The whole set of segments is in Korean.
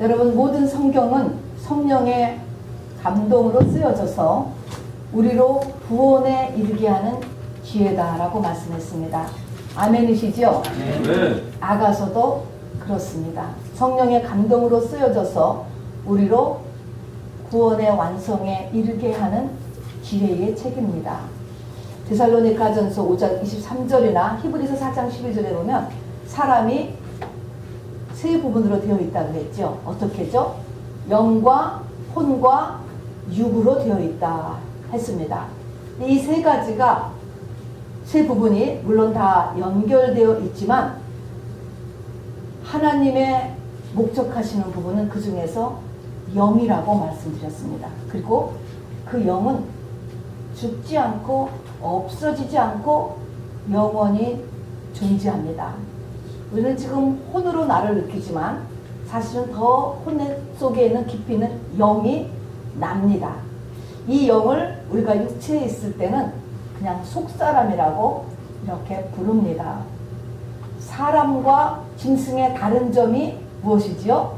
여러분, 모든 성경은 성령의 감동으로 쓰여져서 우리로 구원에 이르게 하는 기회다라고 말씀했습니다. 아멘이시죠? 네. 아가서도 그렇습니다. 성령의 감동으로 쓰여져서 우리로 구원의 완성에 이르게 하는 기회의 책입니다. 데살로니가전서 5장 23절이나 히브리서 4장 12절에 보면 사람이 세 부분으로 되어 있다고 했죠. 어떻게죠? 영과 혼과 육으로 되어 있다 했습니다. 이 세 가지가, 세 부분이 물론 다 연결되어 있지만 하나님의 목적하시는 부분은 그 중에서 영이라고 말씀드렸습니다. 그리고 그 영은 죽지 않고 없어지지 않고 영원히 존재합니다. 우리는 지금 혼으로 나를 느끼지만 사실은 더 혼 속에 있는 깊이 있는 영이 납니다. 이 영을 우리가 육체에 있을 때는 그냥 속사람이라고 이렇게 부릅니다. 사람과 짐승의 다른 점이 무엇이지요?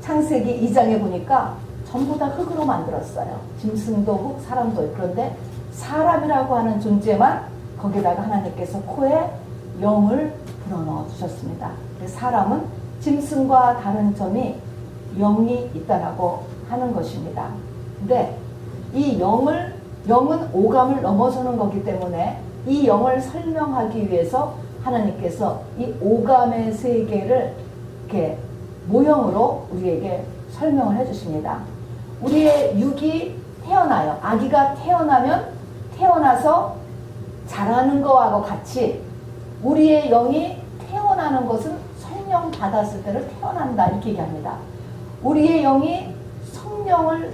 창세기 2장에 보니까 전부 다 흙으로 만들었어요. 짐승도 흙, 사람도 흙. 그런데 사람이라고 하는 존재만 거기다가 하나님께서 코에 영을 불어넣어 주셨습니다. 사람은 짐승과 다른 점이 영이 있다라고 하는 것입니다. 근데 이 영은 오감을 넘어서는 거기 때문에 이 영을 설명하기 위해서 하나님께서 이 오감의 세계를 이렇게 모형으로 우리에게 설명을 해주십니다. 우리의 육이 태어나요. 아기가 태어나서 자라는 거하고 같이 우리의 영이 태어나는 것은 성령 받았을 때를 태어난다 이렇게 얘기합니다. 우리의 영이 성령을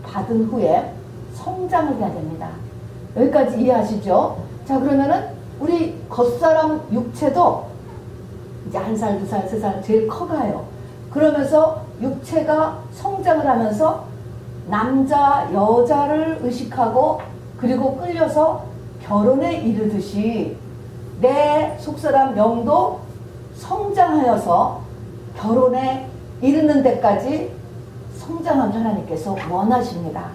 받은 후에 성장을 해야 됩니다. 여기까지 이해하시죠? 자, 그러면은 우리 겉사람 육체도 이제 1살, 2살, 3살 제일 커가요. 그러면서 육체가 성장을 하면서 남자, 여자를 의식하고 그리고 끌려서 결혼에 이르듯이 내 속사람 영도 성장하여서 결혼에 이르는 데까지 성장하는 하나님께서 원하십니다.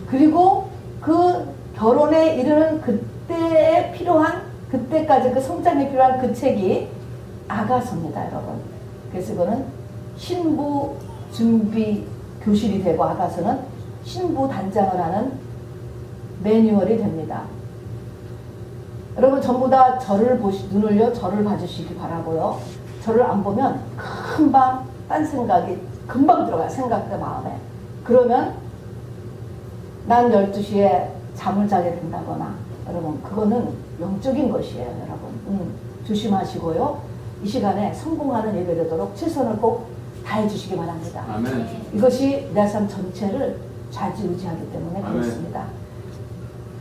그리고 그 결혼에 이르는 그때에 필요한, 그때까지 그 성장에 필요한 그 책이 아가서입니다, 여러분. 그래서 이거는 신부 준비 교실이 되고, 아가서는 신부 단장을 하는 매뉴얼이 됩니다. 여러분 전부 다 눈을요, 저를 봐주시기 바라고요. 저를 안 보면 금방 딴 생각이 금방 들어가요. 생각과 마음에. 그러면 난 12시에 잠을 자게 된다거나, 여러분 그거는 영적인 것이에요. 여러분 조심하시고요. 이 시간에 성공하는 예배 되도록 최선을 꼭 다해 주시기 바랍니다. 아멘. 이것이 내 삶 전체를 좌지우지하기 때문에 아멘. 그렇습니다.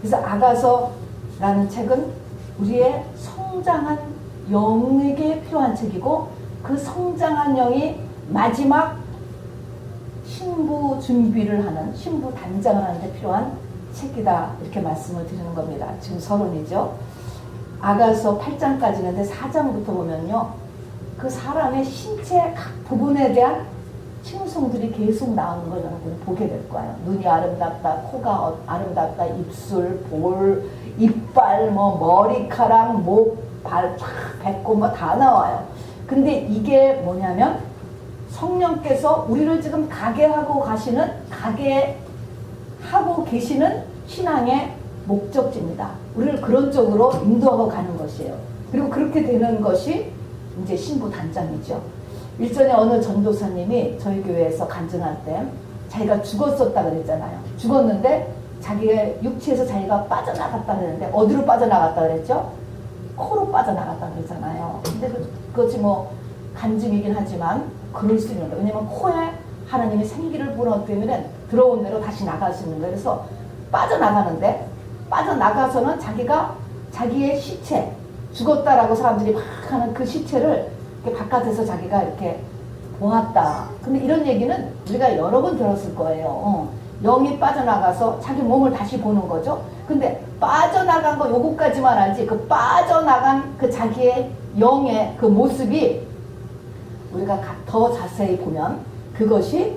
그래서 아가서라는 책은 우리의 성장한 영에게 필요한 책이고, 그 성장한 영이 마지막 신부 준비를 하는, 신부 단장을 하는 데 필요한 책이다 이렇게 말씀을 드리는 겁니다. 지금 서론이죠. 아가서 8장까지 있는데 4장부터 보면요, 그 사람의 신체 각 부분에 대한 칭송들이 계속 나오는 걸 여러분이 보게 될 거예요. 눈이 아름답다, 코가 아름답다, 입술, 볼, 이빨, 머리카락, 목, 발, 배꼽 다 나와요. 근데 이게 뭐냐면 성령께서 우리를 지금 가게 하고 계시는 신앙의 목적지입니다. 우리를 그런 쪽으로 인도하고 가는 것이에요. 그리고 그렇게 되는 것이 이제 신부 단장이죠. 일전에 어느 전도사님이 저희 교회에서 간증할 때 자기가 죽었었다 그랬잖아요. 죽었는데 자기의 육체에서 자기가 빠져나갔다 그랬는데, 어디로 빠져나갔다 그랬죠? 코로 빠져나갔다 그랬잖아요. 근데 그것이 간증이긴 하지만 그럴 수 있는 거예요. 왜냐면 코에 하나님이 생기를 불어넣으면 들어온 대로 다시 나갈 수 있는 거예요. 그래서 빠져나가는데, 빠져나가서는 자기의 시체, 죽었다라고 사람들이 막 하는 그 시체를 이렇게 바깥에서 자기가 이렇게 보았다. 근데 이런 얘기는 우리가 여러 번 들었을 거예요. 영이 빠져나가서 자기 몸을 다시 보는 거죠. 근데 빠져나간 거 요거까지만 알지, 그 빠져나간 그 자기의 영의 그 모습이 우리가 더 자세히 보면 그것이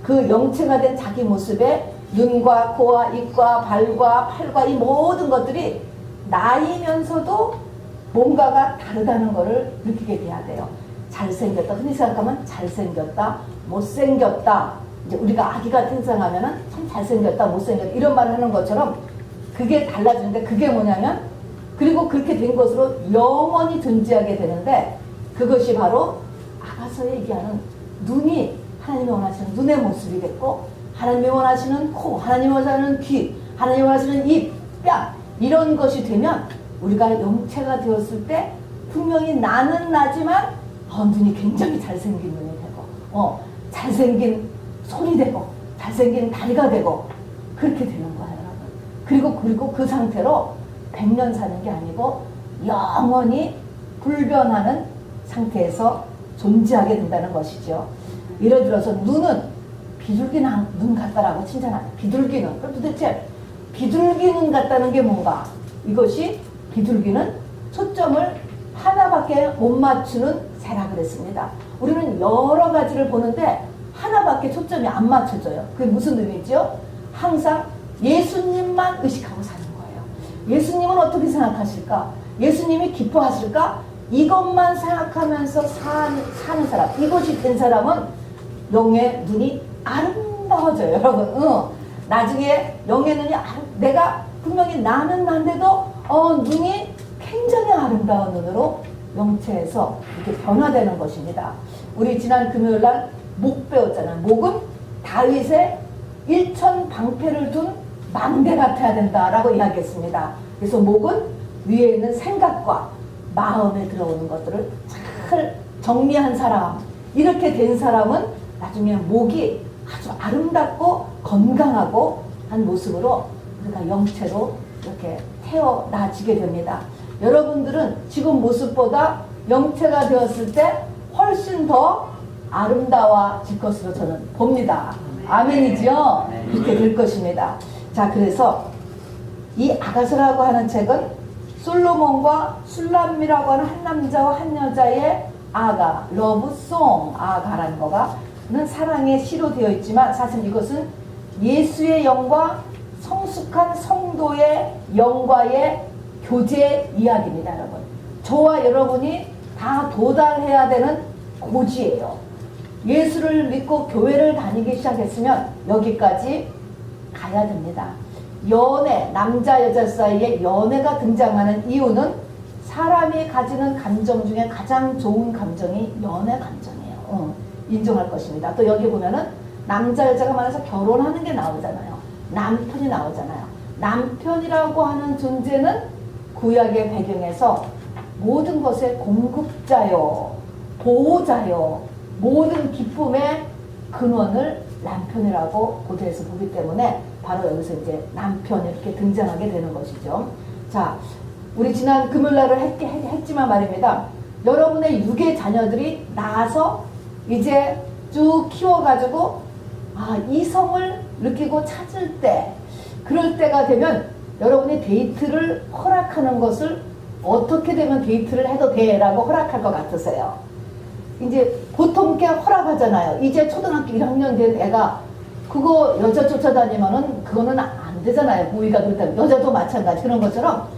그 영체가 된 자기 모습에 눈과 코와 입과 발과 팔과 이 모든 것들이 나이면서도 뭔가가 다르다는 것을 느끼게 돼야 돼요. 잘생겼다. 흔히 생각하면 잘생겼다, 못생겼다. 이제 우리가 아기가 태어나면은 참 잘생겼다, 못생겼다 이런 말을 하는 것처럼 그게 달라지는데 그게 뭐냐면 그리고 그렇게 된 것으로 영원히 존재하게 되는데 그것이 바로 아가서 얘기하는 눈이 하나님이 원하시는 눈의 모습이겠고 하나님이 원하시는 코, 하나님이 원하시는 귀, 하나님이 원하시는 입, 뺨 이런 것이 되면 우리가 영체가 되었을 때 분명히 나는 나지만 눈이 굉장히 잘생긴 눈이 되고 잘생긴 손이 되고 잘생긴 다리가 되고 그렇게 되는 거예요, 여러분. 그리고 그 상태로 100년 사는 게 아니고 영원히 불변하는 상태에서 존재하게 된다는 것이죠. 예를 들어서 눈은 비둘기 눈 같다라고 칭찬하는 비둘기는 그럼 도대체 비둘기 눈 같다는 게 뭔가? 이것이 비둘기는 초점을 하나밖에 못 맞추는 새라 그랬습니다. 우리는 여러 가지를 보는데 하나밖에 초점이 안 맞춰져요. 그게 무슨 의미죠? 항상 예수님만 의식하고 사는 거예요. 예수님은 어떻게 생각하실까? 예수님이 기뻐하실까? 이것만 생각하면서 사는 사람, 이것이 된 사람은 영의 눈이 아름다워져요, 여러분. 나중에 영의 눈이 내가 분명히 나는 난데도 눈이 굉장히 아름다운 눈으로 영체에서 이렇게 변화되는 것입니다. 우리 지난 금요일날 목 배웠잖아요. 목은 다윗의 일천방패를 둔 망대 같아야 된다라고 이야기했습니다. 그래서 목은 위에 있는 생각과 마음에 들어오는 것들을 잘 정리한 사람, 이렇게 된 사람은 나중에 목이 아주 아름답고 건강하고 한 모습으로 우리가 영체로 이렇게 태어나지게 됩니다. 여러분들은 지금 모습보다 영체가 되었을 때 훨씬 더 아름다워질 것으로 저는 봅니다. 아멘이죠? 그렇게 될 것입니다. 자, 그래서 이 아가서라고 하는 책은 솔로몬과 술람미라고 하는 한 남자와 한 여자의 아가, 러브송, 아가라는 거가는 사랑의 시로 되어 있지만 사실 이것은 예수의 영과 성숙한 성도의 영과의 교제 이야기입니다, 여러분. 저와 여러분이 다 도달해야 되는 고지예요. 예수를 믿고 교회를 다니기 시작했으면 여기까지 가야 됩니다. 연애, 남자 여자 사이에 연애가 등장하는 이유는 사람이 가지는 감정 중에 가장 좋은 감정이 연애 감정이에요. 인정할 것입니다. 또 여기 보면은 남자 여자가 만나서 결혼하는 게 나오잖아요. 남편이 나오잖아요. 남편이라고 하는 존재는 구약의 배경에서 모든 것의 공급자요, 보호자요, 모든 기쁨의 근원을 남편이라고 고대에서 보기 때문에 바로 여기서 이제 남편이 이렇게 등장하게 되는 것이죠. 자, 우리 지난 금요일날을 했지만 말입니다. 여러분의 육의 자녀들이 나서 이제 쭉 키워가지고 이성을 느끼고 찾을 때, 그럴 때가 되면 여러분이 데이트를 허락하는 것을 어떻게 되면 데이트를 해도 돼 라고 허락할 것 같으세요? 이제 보통 이렇게 허락하잖아요. 이제 초등학교 1학년 된 애가 그거 여자 쫓아다니면은 그거는 안 되잖아요. 부위가 그렇다면. 여자도 마찬가지. 그런 것처럼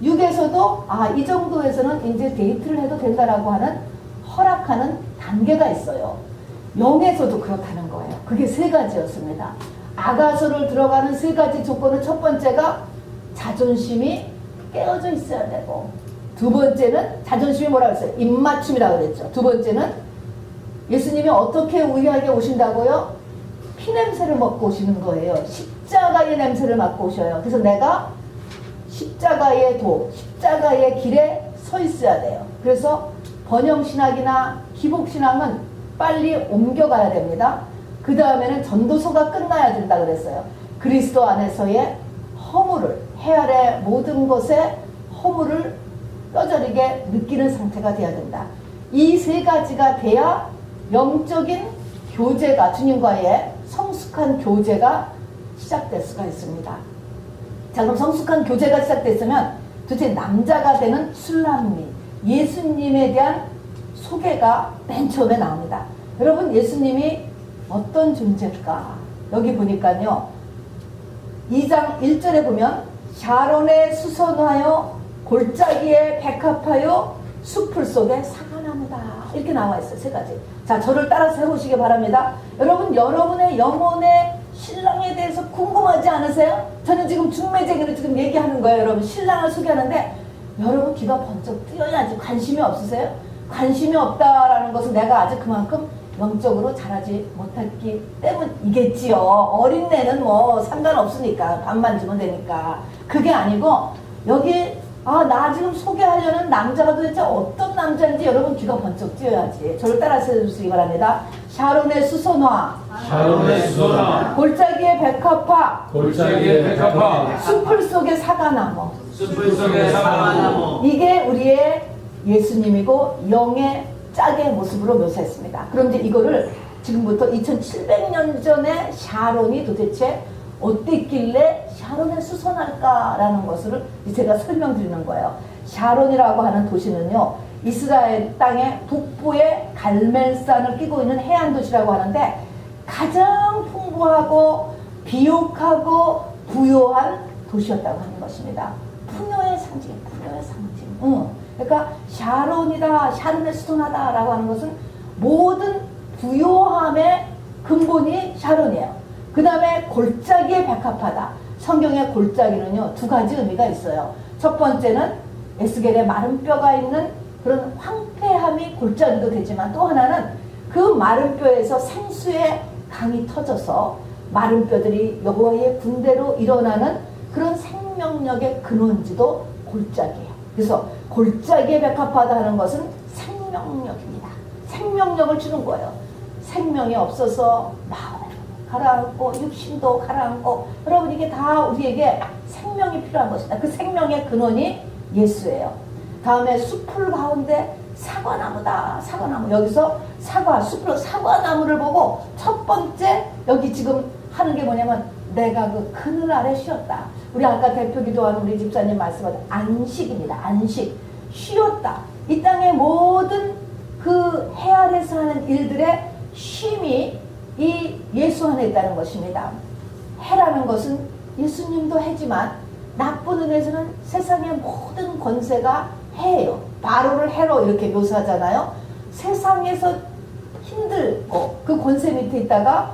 육에서도 이 정도에서는 이제 데이트를 해도 된다라고 하는 허락하는 단계가 있어요. 영에서도 그렇다는 거예요. 그게 세 가지였습니다. 아가서를 들어가는 세 가지 조건은 첫 번째가 자존심이 깨어져 있어야 되고, 두 번째는 자존심이 뭐라고 했어요? 입맞춤이라고 그랬죠. 두 번째는 예수님이 어떻게 우리에게 오신다고요? 피냄새를 맡고 오시는 거예요. 십자가의 냄새를 맡고 오셔요. 그래서 내가 십자가의 십자가의 길에 서 있어야 돼요. 그래서 번영신학이나 기복신학은 빨리 옮겨가야 됩니다. 그 다음에는 전도서가 끝나야 된다 그랬어요. 그리스도 안에서의 허물을, 해아래 모든 것의 허물을 뼈저리게 느끼는 상태가 돼야 된다. 이 세 가지가 돼야 영적인 교제가, 주님과의 성숙한 교제가 시작될 수가 있습니다. 자, 그럼 성숙한 교제가 시작됐으면 도대체 남자가 되는 술람미, 예수님에 대한 소개가 맨 처음에 나옵니다. 여러분, 예수님이 어떤 존재일까? 여기 보니까요. 2장 1절에 보면 샤론에 수선하여 골짜기에 백합하여 숲풀 속에 사과나무다. 이렇게 나와 있어요. 세 가지. 자, 저를 따라서 해보시기 바랍니다. 여러분, 여러분의 영혼의 신랑에 대해서 궁금하지 않으세요? 저는 지금 중매쟁이로 지금 얘기하는 거예요. 여러분, 신랑을 소개하는데 여러분 귀가 번쩍 뜨여야지. 관심이 없으세요? 관심이 없다라는 것은 내가 아직 그만큼 영적으로 자라지 못했기 때문이겠지요. 어린애는 뭐 상관없으니까 밥만 주면 되니까. 그게 아니고 여기 나 지금 소개하려는 남자가 도대체 어떤 남자인지 여러분 귀가 번쩍 뛰어야지. 저를 따라서 해주시기 바랍니다. 샤론의 수선화, 샤론의 수선화, 골짜기의 백합화, 골짜기의 백합화, 숲풀 속의 사과나무. 숲풀 속의 사과나무. 이게 우리의 예수님이고 영의 짝의 모습으로 묘사했습니다. 그럼 이제 이거를 지금부터 2700년 전에 샤론이 도대체 어땠길래 샤론에 수선할까라는 것을 제가 설명드리는 거예요. 샤론이라고 하는 도시는요, 이스라엘 땅의 북부에 갈멜산을 끼고 있는 해안 도시라고 하는데 가장 풍부하고 비옥하고 부요한 도시였다고 하는 것입니다. 풍요의 상징, 풍요의 상징. 그러니까 샤론이다, 샤론에 수선하다라고 하는 것은 모든 부요함의 근본이 샤론이에요. 그 다음에 골짜기에 백합하다. 성경의 골짜기는요, 두 가지 의미가 있어요. 첫 번째는 에스겔의 마른 뼈가 있는 그런 황폐함이 골짜기도 되지만, 또 하나는 그 마른 뼈에서 생수의 강이 터져서 마른 뼈들이 여호와의 군대로 일어나는 그런 생명력의 근원지도 골짜기예요. 그래서 골짜기에 백합하다 하는 것은 생명력입니다. 생명력을 주는 거예요. 생명이 없어서 마음에 가라앉고 육신도 가라앉고, 여러분 이게 다 우리에게 생명이 필요한 것입니다. 그 생명의 근원이 예수예요. 다음에 숲풀 가운데 사과나무다. 사과나무. 여기서 숲풀 사과나무를 보고 첫 번째 여기 지금 하는 게 뭐냐면 내가 그 그늘 아래 쉬었다. 우리 아까 대표 기도하는 우리 집사님 말씀하신 안식입니다. 안식. 쉬었다. 이 땅의 모든 그 해 아래서 하는 일들의 쉼이 이 예수 안에 있다는 것입니다. 해라는 것은 예수님도 해지만 나쁜 은혜에서는 세상의 모든 권세가 해예요. 바로를 해로 이렇게 묘사하잖아요. 세상에서 힘들고 그 권세 밑에 있다가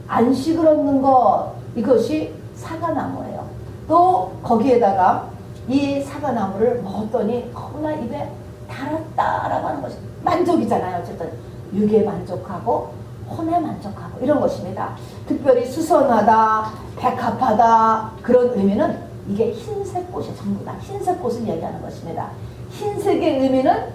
안식을 얻는 것, 이것이 사과나무예요. 또 거기에다가 이 사과나무를 먹었더니 너무나 입에 달았다라고 하는 것이 만족이잖아요. 어쨌든 육에 만족하고 혼에 만족하고 이런 것입니다. 특별히 수선하다, 백합하다, 그런 의미는 이게 흰색 꽃이 전부 다 흰색 꽃을 얘기하는 것입니다. 흰색의 의미는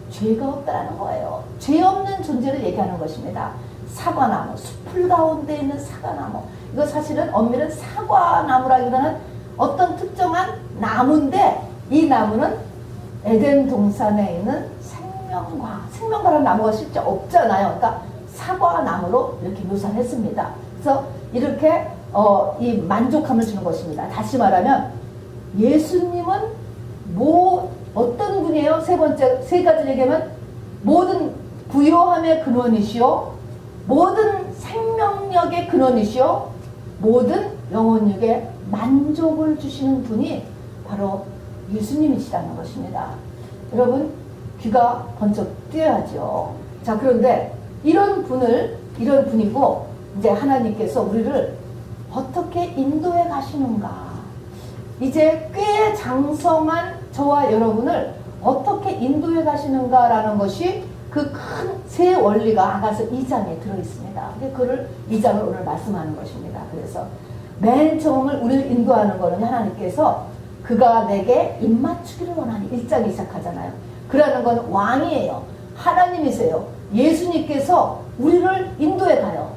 죄가 없다라는 거예요. 죄 없는 존재를 얘기하는 것입니다. 사과나무, 숲풀 가운데 있는 사과나무. 이거 사실은 엄밀은 사과나무라기보다는 어떤 특정한 나무인데, 이 나무는 에덴 동산에 있는 생명과라는 나무가 실제 없잖아요. 그러니까 사과나무로 이렇게 묘사를 했습니다. 그래서 이렇게 이 만족함을 주는 것입니다. 다시 말하면 예수님은 어떤 분이에요? 세 가지 얘기하면 모든 부요함의 근원이시오, 모든 생명력의 근원이시오, 모든 영혼육의 만족을 주시는 분이 바로 예수님이시라는 것입니다. 여러분 귀가 번쩍 뛰어야죠. 자, 그런데 이런 분이고 이제 하나님께서 우리를 어떻게 인도해 가시는가, 이제 꽤 장성한 저와 여러분을 어떻게 인도해 가시는가라는 것이 그 큰 세 원리가 아가서 2장에 들어있습니다. 그걸 2장을 오늘 말씀하는 것입니다. 그래서 맨 처음을 우리를 인도하는 것은 하나님께서 그가 내게 입맞추기를 원하니 1장이 시작하잖아요. 그라는 건 왕이에요. 하나님이세요. 예수님께서 우리를 인도해 가요.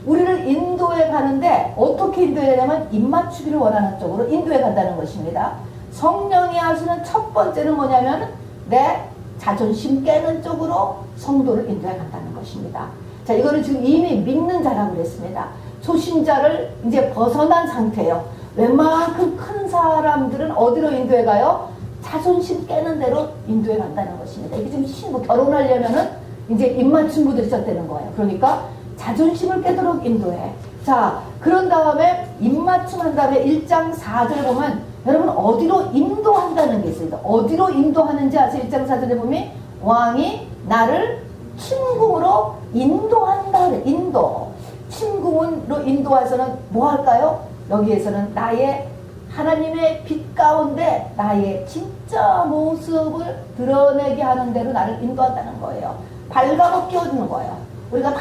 우리를 인도해 가는데 어떻게 인도해 가냐면 입맞추기를 원하는 쪽으로 인도해 간다는 것입니다. 성령이 하시는 첫 번째는 뭐냐면 내 자존심 깨는 쪽으로 성도를 인도해 간다는 것입니다. 자, 이거는 지금 이미 믿는 자라고 그랬습니다. 초신자를 이제 벗어난 상태예요. 웬만큼 큰 사람들은 어디로 인도해 가요? 자존심 깨는 대로 인도해 간다는 것입니다. 이게 지금 신부 결혼하려면은 이제 입맞춤 부들이 시작되는 거예요. 그러니까 자존심을 깨도록 인도해. 자, 그런 다음에 입맞춤한 다음에 1장 4절 보면 여러분 어디로 인도한다는 게 있습니다. 어디로 인도하는지 아세요? 1장 4절에 보면 왕이 나를 침궁으로 인도한다. 인도. 침궁으로 인도해서는 뭐 할까요? 여기에서는 나의 하나님의 빛 가운데 나의 진짜 모습을 드러내게 하는 대로 나를 인도한다는 거예요. 발가벗 끼워주는 거예요. 우리가 다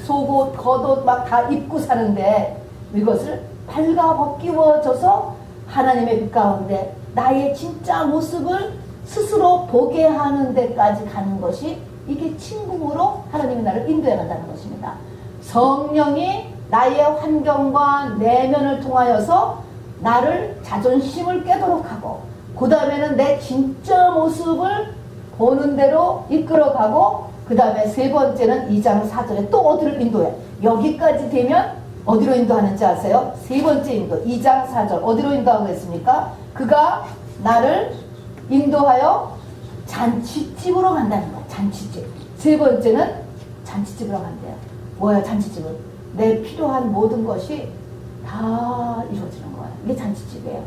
속옷, 겉옷 막 다 입고 사는데 이것을 발가벗 끼워줘서 하나님의 빛 가운데 나의 진짜 모습을 스스로 보게 하는 데까지 가는 것이 이게 침궁으로 하나님이 나를 인도해 간다는 것입니다. 성령이 나의 환경과 내면을 통하여서 나를 자존심을 깨도록 하고 그 다음에는 내 진짜 모습을 보는 대로 이끌어가고 그 다음에 세 번째는 2장 4절에 또 어디를 인도해? 여기까지 되면 어디로 인도하는지 아세요? 세 번째 인도 2장 4절 어디로 인도하고 있습니까? 그가 나를 인도하여 잔치집으로 간다는 거야. 잔치집. 세 번째는 잔치집으로 간대요. 뭐야 잔치집은? 내 필요한 모든 것이 다 이루어지는 거예요. 이게 잔치집이에요.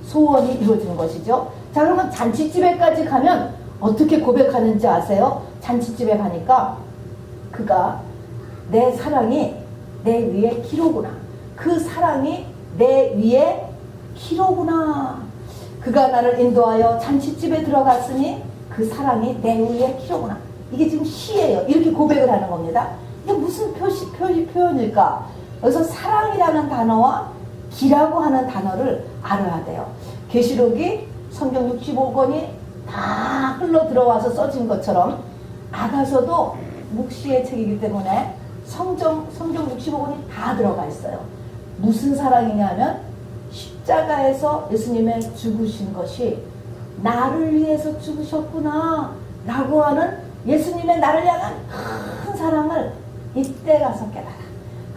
소원이 이루어지는 것이죠. 자, 그러면 잔치집에까지 가면 어떻게 고백하는지 아세요? 잔치집에 가니까 그가 내 사랑이 내 위에 기로구나. 그 사랑이 내 위에 기로구나. 그가 나를 인도하여 잔치집에 들어갔으니 그 사랑이 내 위에 기로구나. 이게 지금 시예요. 이렇게 고백을 하는 겁니다. 이게 무슨 표현일까? 여기서 사랑이라는 단어와 기라고 하는 단어를 알아야 돼요. 계시록이 성경 65권이 다 흘러 들어와서 써진 것처럼 아가서도 묵시의 책이기 때문에 성경 65권이 다 들어가 있어요. 무슨 사랑이냐면 십자가에서 예수님의 죽으신 것이 나를 위해서 죽으셨구나 라고 하는 예수님의 나를 향한 큰 사랑을 이때 가서 깨달아.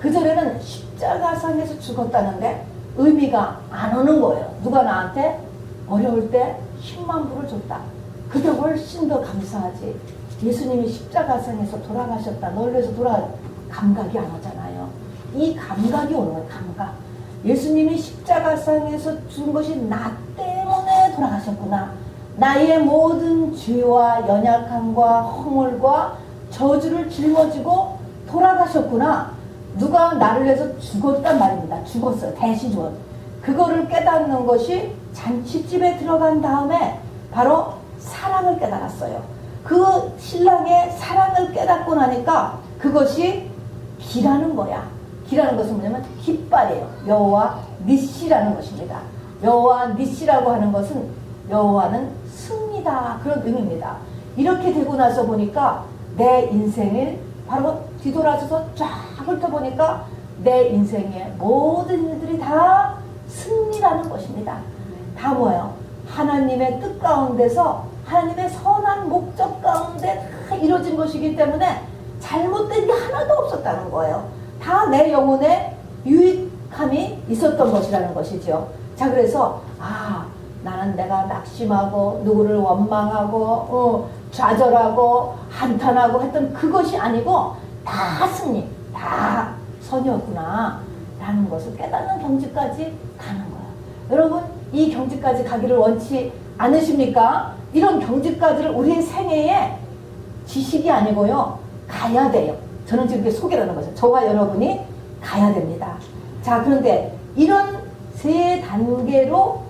그전에는 십자가상에서 죽었다는데 의미가 안 오는 거예요. 누가 나한테 어려울 때 10만 불을 줬다. 그게 훨씬 더 감사하지. 예수님이 십자가상에서 돌아가셨다. 널 위해서 감각이 안 오잖아요. 이 감각이 오는 거예요. 감각. 예수님이 십자가상에서 죽은 것이 나 때문에 돌아가셨구나. 나의 모든 죄와 연약함과 허물과 저주를 짊어지고 돌아가셨구나. 누가 나를 위해서 죽었단 말입니다. 죽었어요. 대신 죽었어요. 그거를 깨닫는 것이 잔치집에 들어간 다음에 바로 사랑을 깨달았어요. 그 신랑의 사랑을 깨닫고 나니까 그것이 기라는 거야. 기라는 것은 뭐냐면 깃발이에요. 여호와 니시라는 것입니다. 여호와 니시라고 하는 것은 여호와는 승리다. 그런 의미입니다. 이렇게 되고 나서 보니까 내 인생을 바로 뒤돌아서서 쫙 훑어보니까 내 인생의 모든 일들이 다 승리라는 것입니다. 다 뭐예요? 하나님의 뜻 가운데서 하나님의 선한 목적 가운데 다 이루어진 것이기 때문에 잘못된 게 하나도 없었다는 거예요. 다 내 영혼에 유익함이 있었던 것이라는 것이죠. 자, 그래서 나는 내가 낙심하고 누구를 원망하고 좌절하고 한탄하고 했던 그것이 아니고 다 승리, 다 선이었구나 라는 것을 깨닫는 경지까지 가는 거예요. 여러분, 이 경지까지 가기를 원치 않으십니까? 이런 경지까지를 우리의 생애에 지식이 아니고요, 가야 돼요. 저는 지금 이렇게 소개를 하는 거죠. 저와 여러분이 가야 됩니다. 자, 그런데 이런 세 단계로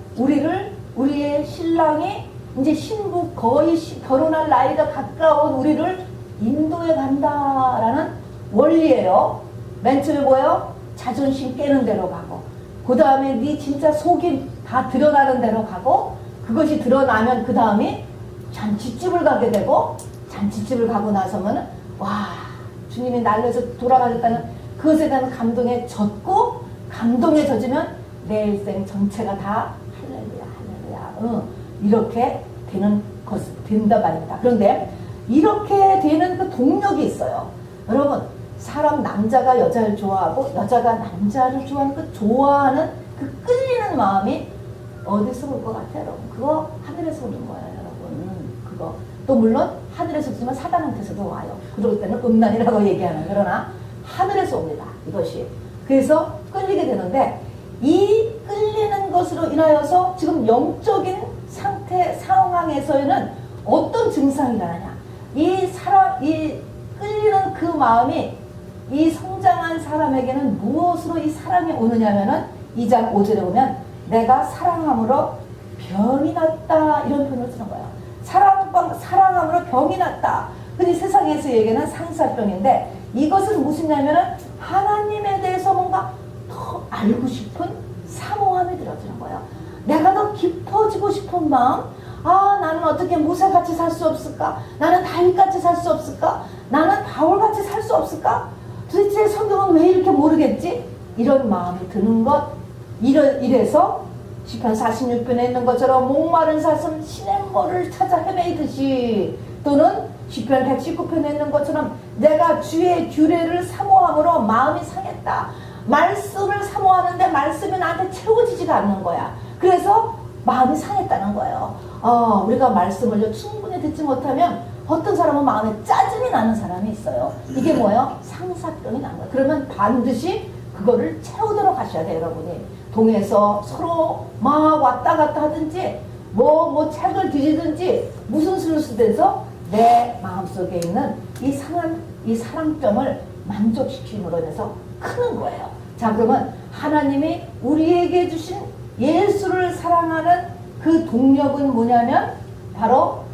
우리의 신랑이 이제 신부 거의 결혼할 나이가 가까운 우리를 인도해 간다라는 원리예요. 맨 처음에 뭐예요? 자존심 깨는 대로 가고, 그 다음에 네 진짜 속이 다 드러나는 대로 가고, 그것이 드러나면 그 다음에 잔치집을 가게 되고, 잔치집을 가고 나서는 와, 주님이 날 위해서 돌아가셨다는 그것에 대한 감동에 젖고, 감동에 젖으면 내 일생 전체가 다 할렐루야 이렇게 된단 말입니다. 그런데 이렇게 되는 그 동력이 있어요. 여러분, 사람 남자가 여자를 좋아하고 여자가 남자를 좋아하는 그 좋아하는 그 끌리는 마음이 어디서 올 것 같아요, 여러분? 그거 하늘에서 오는 거예요, 여러분. 그거 또 물론 하늘에서 오지만 사단한테서도 와요. 그럴 때는 음란이라고 얘기하는. 그러나 하늘에서 옵니다. 이것이. 그래서 끌리게 되는데 이 끌리는 것으로 인하여서 지금 영적인 상태 상황에서는 어떤 증상이 일어나냐. 이 끌리는 그 마음이 이 성장한 사람에게는 무엇으로 이 사랑이 오느냐면은 2장 5절에 보면 내가 사랑함으로 병이 났다 이런 표현을 쓰는 거예요. 사랑함으로 병이 났다. 근데 세상에서 얘기하는 상사병인데 이것은 무엇이냐면은 하나님에 대해서 뭔가 더 알고 싶은 사모함이 들어지는 거예요. 내가 더 깊어지고 싶은 마음. 나는 어떻게 모세같이 살 수 없을까? 나는 다윗같이 살 수 없을까? 나는 바울같이 살 수 없을까? 도대체 성경은 왜 이렇게 모르겠지? 이런 마음이 드는 것. 이래서 시편 46편에 있는 것처럼 목마른 사슴 시냇물을 찾아 헤매이듯이, 또는 시편 119편에 있는 것처럼 내가 주의 규례를 사모함으로 마음이 상했다. 말씀을 사모하는데 말씀이 나한테 채워지지가 않는 거야. 그래서 마음이 상했다는 거예요. 우리가 말씀을 충분히 듣지 못하면 어떤 사람은 마음에 짜증이 나는 사람이 있어요. 이게 뭐예요? 상사병이 나는 거예요. 그러면 반드시 그거를 채우도록 하셔야 돼요, 여러분이. 동에서 서로 막 왔다 갔다 하든지 뭐 책을 뒤지든지 무슨 수를 쓰든서 내 마음속에 있는 이 사랑병을 만족시킴으로 인해서 크는 거예요. 자, 그러면 하나님이 우리에게 주신 예수를 사랑하는 그 동력은 뭐냐면 바로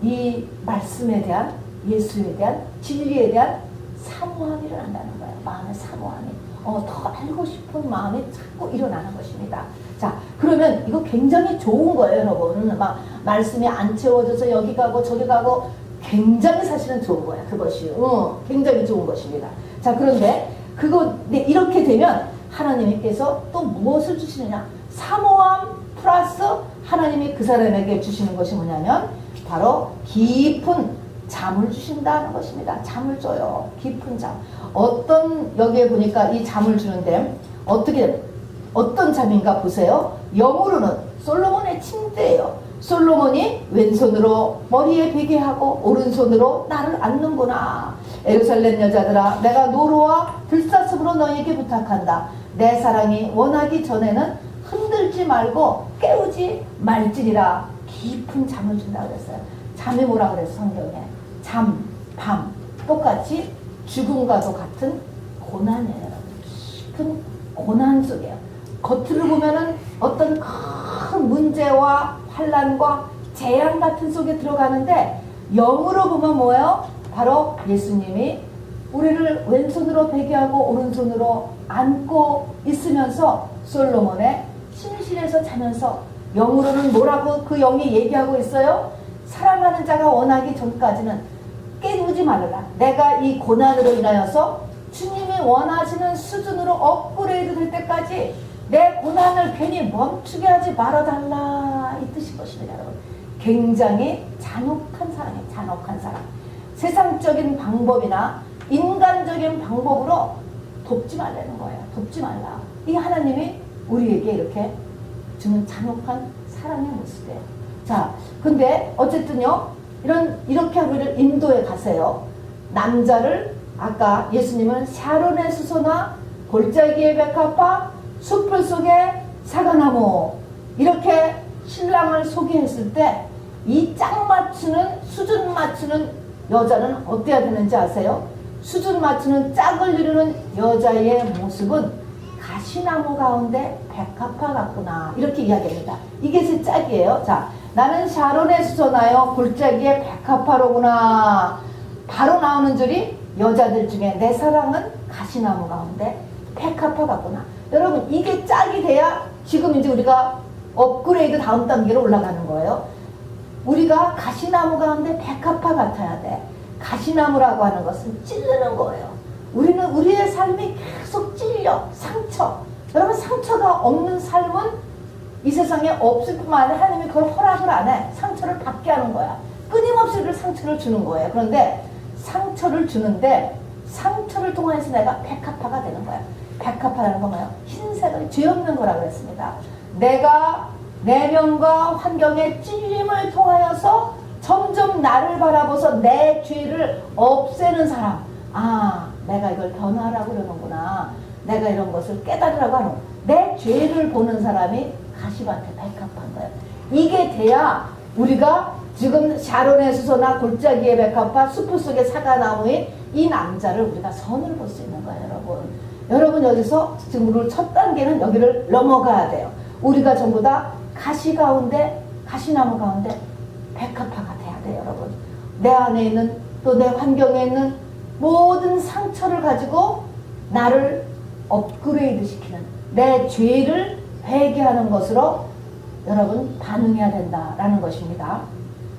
이 말씀에 대한, 예수에 대한, 진리에 대한 사모함이 일어난다는 거예요. 마음의 사모함이. 더 알고 싶은 마음이 자꾸 일어나는 것입니다. 자, 그러면 이거 굉장히 좋은 거예요, 여러분. 막 말씀이 안 채워져서 여기 가고 저기 가고 굉장히 사실은 좋은 거야, 그것이. 굉장히 좋은 것입니다. 자, 그런데 이렇게 되면 하나님께서 또 무엇을 주시느냐? 사모함 플러스 하나님이 그 사람에게 주시는 것이 뭐냐면 바로 깊은 잠을 주신다는 것입니다. 잠을 줘요. 깊은 잠. 여기에 보니까 이 잠을 주는데 어떤 잠인가 보세요. 영으로는 솔로몬의 침대예요. 솔로몬이 왼손으로 머리에 베개하고 오른손으로 나를 안는구나. 예루살렘 여자들아, 내가 노로와 들사슴으로 너에게 부탁한다. 내 사랑이 원하기 전에는 흔들지 말고 깨우지 말지니라. 깊은 잠을 준다 그랬어요. 잠이 뭐라 그랬어, 성경에? 잠, 밤, 똑같이 죽음과도 같은 고난이에요, 여러분. 깊은 고난 속이에요. 겉으로 보면은 어떤 큰 문제와 환난과 재앙 같은 속에 들어가는데 영으로 보면 뭐예요? 바로 예수님이 우리를 왼손으로 베개하고 오른손으로 안고 있으면서 솔로몬의 침실에서 자면서 영으로는 뭐라고 그 영이 얘기하고 있어요? 사랑하는 자가 원하기 전까지는 깨우지 말아라. 내가 이 고난으로 인하여서 주님이 원하시는 수준으로 업그레이드 될 때까지 내 고난을 괜히 멈추게 하지 말아달라. 이 뜻인 것입니다, 여러분. 굉장히 잔혹한 사랑이에요. 잔혹한 사랑. 세상적인 방법이나 인간적인 방법으로 돕지 말라는 거예요. 돕지 말라. 이 하나님이 우리에게 이렇게 주는 잔혹한 사랑의 모습이에요. 자, 근데 어쨌든요, 이렇게 우리를 인도에 가세요. 남자를 아까 예수님은 샤론의 수소나 골짜기의 백합화, 숲풀 속에 사과나무, 이렇게 신랑을 소개했을 때 이 짝 맞추는, 수준 맞추는 여자는 어때야 되는지 아세요? 수준 맞추는 짝을 이루는 여자의 모습은 가시나무 가운데 백합화 같구나, 이렇게 이야기합니다. 이게 제 짝이에요. 자, 나는 샤론의 수소나요 골짜기의 백합화로구나. 바로 나오는 줄이 여자들 중에 내 사랑은 가시나무 가운데 백합화 같구나. 여러분, 이게 짝이 돼야 지금 이제 우리가 업그레이드 다음 단계로 올라가는 거예요. 우리가 가시나무 가운데 백합화 같아야 돼. 가시나무라고 하는 것은 찌르는 거예요. 우리는 우리의 삶이 계속 찔려. 상처. 여러분, 상처가 없는 삶은 이 세상에 없을 뿐만 아니라 하나님이 그걸 허락을 안 해. 상처를 받게 하는 거야. 끊임없이 상처를 주는 거예요. 그런데 상처를 주는데 상처를 통해서 내가 백합화가 되는 거야. 백합화라는 건 뭐예요? 흰색을 죄 없는 거라고 그랬습니다. 내가 내면과 환경의 찔림을 통하여서 점점 나를 바라보서 내 죄를 없애는 사람. 아, 내가 이걸 변화하라고 그러는구나. 내가 이런 것을 깨달으라고 하는, 내 죄를 보는 사람이 가시밭에 백합한 거예요. 이게 돼야 우리가 지금 샤론의 수소나 골짜기의 백합화, 숲 속의 사과나무의 이 남자를 우리가 선을 볼 수 있는 거예요, 여러분. 여러분, 여기서 지금 우리 첫 단계는 여기를 넘어가야 돼요. 우리가 전부 다 가시 가운데, 가시나무 가운데 백합화가 돼야 돼요, 여러분. 내 안에 있는, 또 내 환경에 있는 모든 상처를 가지고 나를 업그레이드 시키는, 내 죄를 회개하는 것으로 여러분 반응해야 된다라는 것입니다.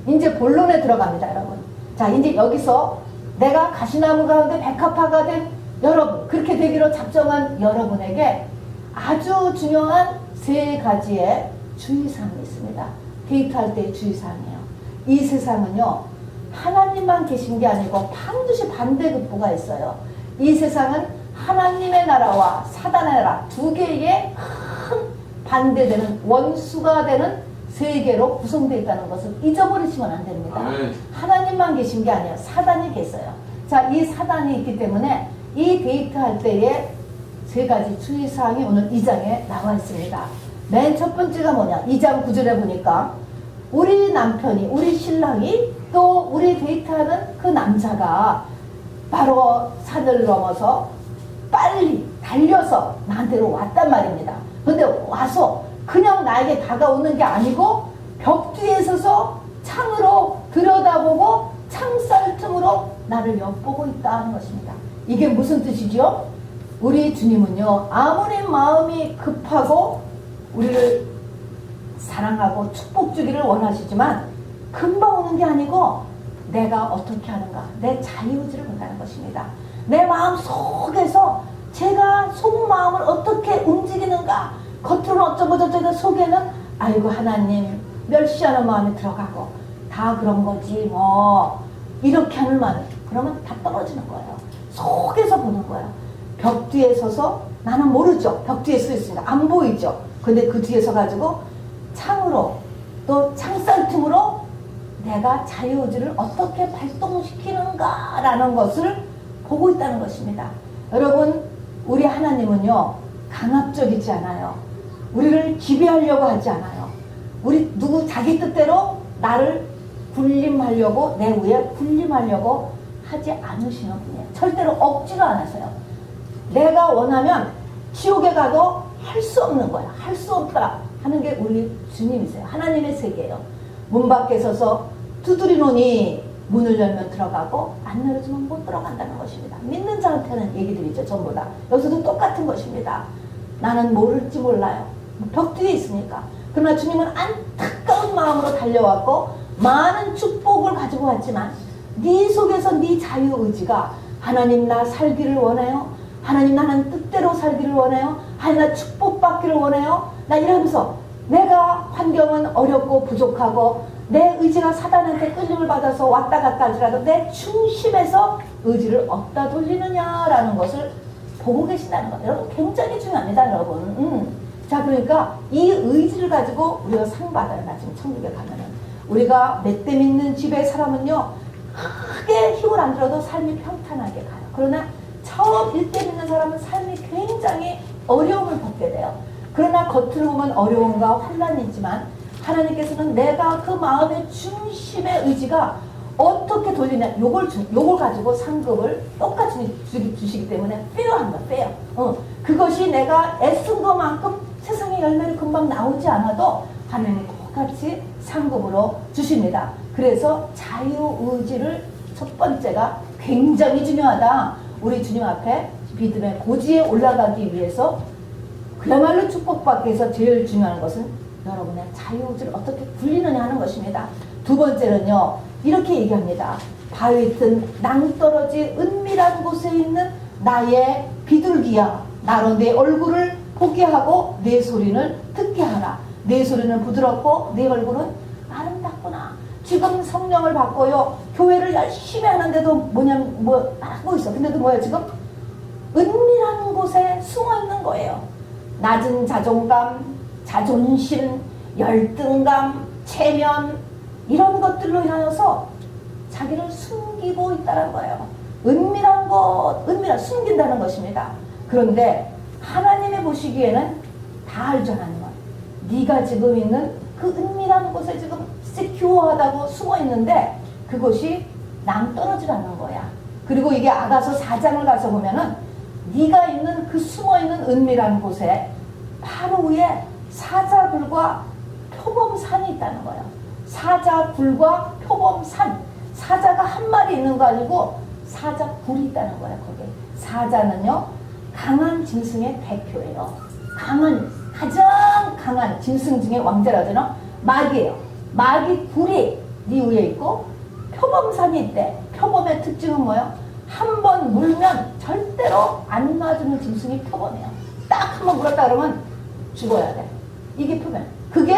이제 본론에 들어갑니다, 여러분. 자, 이제 여기서 내가 가시나무 가운데 백합화가 된 여러분, 그렇게 되기로 작정한 여러분에게 아주 중요한 3가지의 주의사항이 있습니다. 데이트할 때의 주의사항이에요. 이 세상은요, 하나님만 계신 게 아니고 반드시 반대급부가 있어요. 이 세상은 하나님의 나라와 사단의 나라 2개의 큰 반대되는 원수가 되는 세계로 구성되어 있다는 것을 잊어버리시면 안 됩니다. 하나님만 계신 게 아니에요. 사단이 계세요. 자, 이 사단이 있기 때문에 이 데이트할 때에 3가지 주의사항이 오늘 2장에 나와 있습니다. 맨 첫 번째가 뭐냐, 2장 9절에 보니까 우리 남편이, 우리 신랑이, 또 우리 데이트하는 그 남자가 바로 산을 넘어서 빨리 달려서 나한테로 왔단 말입니다. 근데 와서 그냥 나에게 다가오는 게 아니고 벽 뒤에 서서 창으로 들여다보고 창살 틈으로 나를 엿보고 있다는 것입니다. 이게 무슨 뜻이죠? 우리 주님은요, 아무리 마음이 급하고 우리를 사랑하고 축복 주기를 원하시지만 금방 오는 게 아니고 내가 어떻게 하는가, 내 자유의지를 본다는 것입니다. 내 마음 속에서 제가 속마음을 어떻게 움직이는가, 겉으로는 어쩌고 저쩌고 속에는 아이고 하나님 멸시하는 마음이 들어가고 다 그런 거지 뭐 이렇게 하는 마음이, 그러면 다 떨어지는 거예요. 속에서 보는 거예요. 벽 뒤에 서서, 나는 모르죠. 벽 뒤에 서 있습니다. 안 보이죠. 근데 그 뒤에 서 가지고 창으로, 또 창살 틈으로 내가 자유의지를 어떻게 발동시키는가 라는 것을 보고 있다는 것입니다. 여러분, 우리 하나님은요, 강압적이지 않아요. 우리를 지배하려고 하지 않아요. 우리 누구 자기 뜻대로 나를 군림하려고, 내 위에 군림하려고 하지 않으시는 분이에요. 절대로 억지로 안 하세요. 내가 원하면 지옥에 가도 할 수 없는 거야. 할 수 없다 하는 게 우리 주님이세요. 하나님의 세계예요. 문 밖에 서서 두드리노니 문을 열면 들어가고 안 열어주면 못 들어간다는 것입니다. 믿는 자한테는 얘기들이죠. 전부 다. 여기서도 똑같은 것입니다. 나는 모를지 몰라요. 벽 뒤에 있으니까. 그러나 주님은 안타까운 마음으로 달려왔고 많은 축복을 가지고 왔지만 네 속에서 네 자유의지가 하나님 나 살기를 원해요. 하나님 나는 뜻대로 살기를 원해요. 하나님 나 축복받기를 원해요. 나 이러면서 내가 환경은 어렵고 부족하고 내 의지가 사단한테 끌림을 받아서 왔다 갔다 할지라도 내 중심에서 의지를 어디다 돌리느냐라는 것을 보고 계신다는 것. 여러분 굉장히 중요합니다, 여러분. 자, 그러니까 이 의지를 가지고 우리가 상 받아요. 나중에 천국에 가면은. 우리가 맷댐 있는 집의 사람은요, 크게 힘을 안 들어도 삶이 평탄하게 가요. 그러나 처음 일대 있는 사람은 삶이 굉장히 어려움을 겪게 돼요. 그러나 겉으로 보면 어려움과 환난이 있지만 하나님께서는 내가 그 마음의 중심의 의지가 어떻게 돌리냐, 요걸 가지고 상급을 똑같이 주시기 때문에 페어한 거야, 페어. 그것이 내가 애쓴 것만큼 세상의 열매를 금방 나오지 않아도 하나님이 똑같이 상급으로 주십니다. 그래서 자유의지를 첫 번째가 굉장히 중요하다. 우리 주님 앞에 믿음의 고지에 올라가기 위해서 그야말로 축복받기 위해서 제일 중요한 것은 여러분의 자유의지를 어떻게 굴리느냐 하는 것입니다. 두 번째는요, 이렇게 얘기합니다. 바위 튼 낭떠러지 은밀한 곳에 있는 나의 비둘기야, 나로 내 얼굴을 보게 하고 내 소리를 듣게 하라. 내 소리는 부드럽고 내 얼굴은 아름답구나. 지금 성령을 받고요, 교회를 열심히 하는데도 뭐 하고 있어. 근데도 뭐야, 지금 은밀한 곳에 숨어 있는 거예요. 낮은 자존감, 자존심, 열등감, 체면, 이런 것들로 인하여서 자기를 숨기고 있다는 거예요. 은밀한 곳 것 은밀한 숨긴다는 것입니다. 그런데 하나님이 보시기에는 다 알죠. 하나님은 네가 지금 있는 그 은밀한 곳에 지금 시큐어하다고 숨어 있는데 그것이 낭떠러지라는 거야. 그리고 이게 아가서 4장을 가서 보면은 네가 있는 그 숨어 있는 은밀한 곳에 바로 위에 사자굴과 표범산이 있다는 거예요. 사자굴과 표범산. 사자가 한 마리 있는 거 아니고 사자굴이 있다는 거예요. 거기 사자는요 강한 짐승의 대표예요. 가장 강한 짐승 중에 왕자라잖아. 마귀예요. 마귀 굴이 네 위에 있고 표범산이 있대. 표범의 특징은 뭐예요? 한 번 물면 절대로 안 놔주는 짐승이 표범이에요. 딱 한 번 물었다 그러면 죽어야 돼. 이게 표범. 그게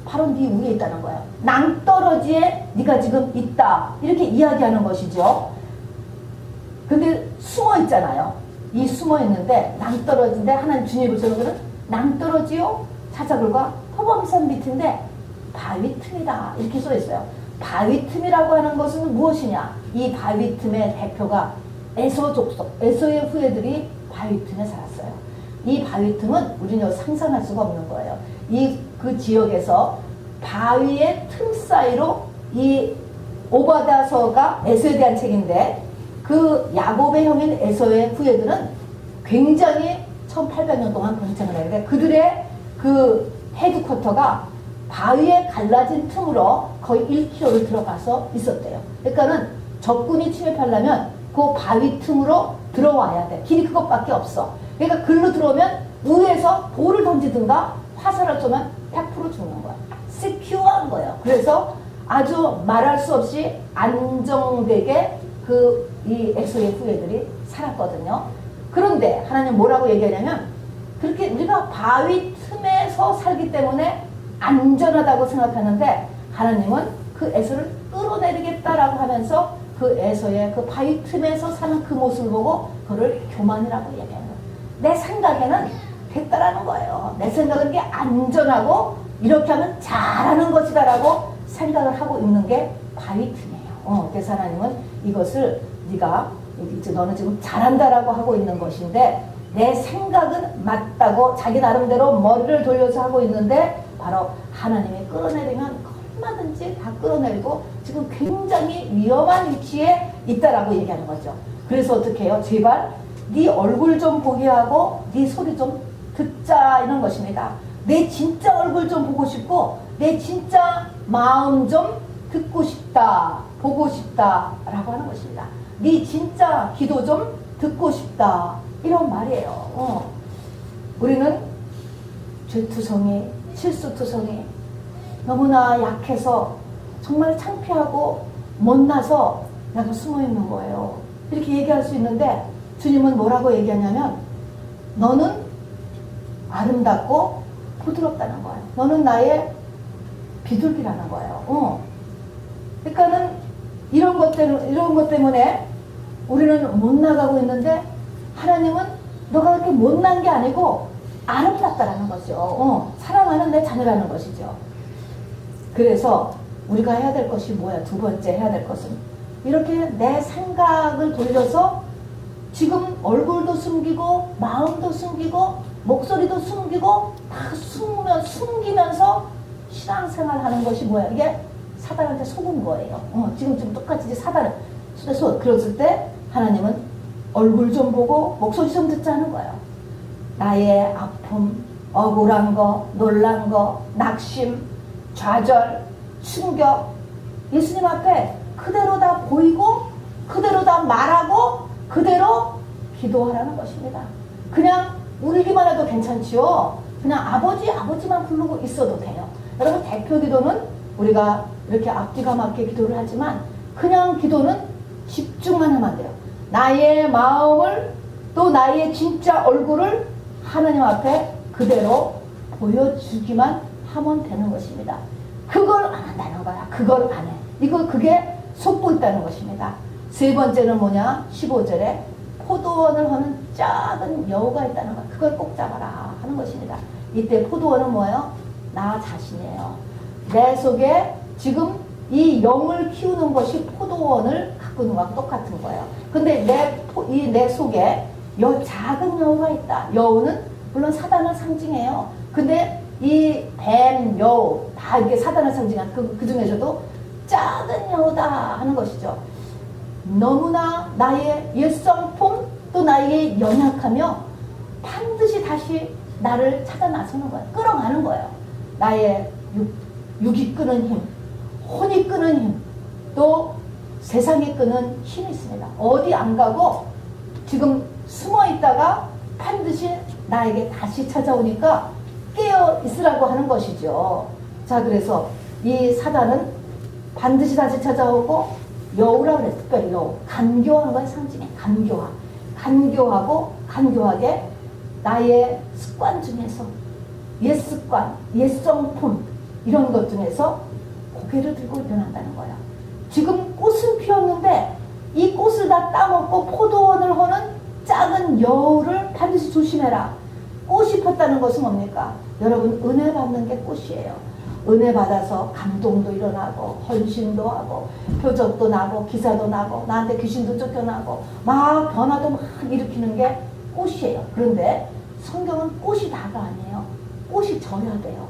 바로 네 위에 있다는 거예요. 낭떠러지에 네가 지금 있다. 이렇게 이야기하는 것이죠. 근데 숨어 있잖아요. 이 숨어 있는데 낭떠러지인데 하나님 주님이 보시는 낭떠러지요 사자굴과 표범산 밑인데 바위 틈이다. 이렇게 써 있어요. 바위 틈이라고 하는 것은 무엇이냐? 이 바위 틈의 대표가 에서 족속, 에서의 후예들이 바위 틈에 살았어요. 이 바위 틈은 우리는 상상할 수가 없는 거예요. 그 지역에서 바위의 틈 사이로 이 오바다서가 에서에 대한 책인데 그 야곱의 형인 에서의 후예들은 굉장히 1800년 동안 번창을 했는데 그들의 그 헤드쿼터가 바위에 갈라진 틈으로 거의 1km를 들어가서 있었대요. 그러니까는 적군이 침입하려면 그 바위 틈으로 들어와야 돼. 길이 그것밖에 없어. 그러니까 글로 들어오면 위에서 돌을 던지든가 화살을 쏘면 100% 죽는 거야. 시큐어한 거예요. 그래서 아주 말할 수 없이 안정되게 이 에서의 후예들이 살았거든요. 그런데 하나님 뭐라고 얘기하냐면 그렇게 우리가 바위 틈에서 살기 때문에 안전하다고 생각하는데 하나님은 그 에서를 끌어내리겠다라고 하면서 그 에서의 그 바위 틈에서 사는 그 모습을 보고 그를 교만이라고 얘기하는 거예요. 내 생각에는 됐다라는 거예요. 내 생각은 이게 안전하고 이렇게 하면 잘하는 것이다라고 생각을 하고 있는 게 바위 틈이에요. 그래서 하나님은 이것을 네가 너는 지금 잘한다라고 하고 있는 것인데 내 생각은 맞다고 자기 나름대로 머리를 돌려서 하고 있는데 바로 하나님이 끌어내리면 얼마든지 다 끌어내리고 지금 굉장히 위험한 위치에 있다라고 얘기하는 거죠. 그래서 어떻게 해요? 제발 네 얼굴 좀 보게 하고 네 소리 좀 듣자 이런 것입니다. 내 진짜 얼굴 좀 보고 싶고 내 진짜 마음 좀 듣고 싶다, 보고 싶다라고 하는 것입니다. 네 진짜 기도 좀 듣고 싶다 이런 말이에요. 우리는 죄투성이, 실수투성이 너무나 약해서 정말 창피하고 못나서 나도 숨어있는 거예요. 이렇게 얘기할 수 있는데 주님은 뭐라고 얘기하냐면 너는 아름답고 부드럽다는 거예요. 너는 나의 비둘기라는 거예요. 그러니까는 이런 것 때문에 우리는 못 나가고 있는데 하나님은 너가 그렇게 못난 게 아니고 아름답다라는 거죠. 사랑하는 내 자녀라는 것이죠. 그래서 우리가 해야 될 것이 뭐야? 두 번째 해야 될 것은 이렇게 내 생각을 돌려서 지금 얼굴도 숨기고 마음도 숨기고 목소리도 숨기고 다 숨기면서 신앙생활 하는 것이 뭐야? 이게 사단한테 속은 거예요. 지금 똑같이 이제 사단을 그랬을 때 하나님은 얼굴 좀 보고 목소리 좀 듣자는 거예요. 나의 아픔, 억울한 거, 놀란 거, 낙심, 좌절, 충격 예수님 앞에 그대로 다 보이고 그대로 다 말하고 그대로 기도하라는 것입니다. 그냥 울기만 해도 괜찮지요. 그냥 아버지만 부르고 있어도 돼요. 여러분 대표 기도는 우리가 이렇게 앞뒤가 맞게 기도를 하지만 그냥 기도는 집중만 하면 안 돼요. 나의 마음을 또 나의 진짜 얼굴을 하나님 앞에 그대로 보여주기만 하면 되는 것입니다. 그걸 안 한다는 거야. 그걸 안 해. 그게 속고 있다는 것입니다. 세 번째는 뭐냐? 15절에 포도원을 하는 작은 여우가 있다는 거. 그걸 꼭 잡아라 하는 것입니다. 이때 포도원은 뭐예요? 나 자신이에요. 내 속에 지금 이 영을 키우는 것이 포도원을 바꾸는 거하고 똑같은 거예요. 근데 내 속에 작은 여우가 있다. 여우는 물론 사단을 상징해요. 근데 이 뱀, 여우 다 이렇게 사단을 상징한 그 중에서도 작은 여우다 하는 것이죠. 너무나 나의 옛성품 또 나에게 연약하며 반드시 다시 나를 찾아 나서는 거예요. 끌어가는 거예요. 나의 육이 끄는 힘, 혼이 끄는 힘, 또 세상이 끄는 힘이 있습니다. 어디 안 가고 지금 숨어 있다가 반드시 나에게 다시 찾아오니까 깨어 있으라고 하는 것이죠. 자, 그래서 이 사단은 반드시 다시 찾아오고 여우라 그래. 특별히 여우. 간교한 걸 상징해. 간교화. 간교하고 간교하게 나의 습관 중에서 옛 습관, 옛 성품 이런 것 중에서 고개를 들고 일어난다는 거야. 지금 꽃은 피었는데 이 꽃을 다 따먹고 포도원을 허는 작은 여우를 반드시 조심해라. 꽃이 폈다는 것은 뭡니까? 여러분, 은혜 받는 게 꽃이에요. 은혜 받아서 감동도 일어나고 헌신도 하고 표적도 나고 기사도 나고 나한테 귀신도 쫓겨나고 막 변화도 막 일으키는 게 꽃이에요. 그런데 성경은 꽃이 다가 아니에요. 꽃이 져야 돼요.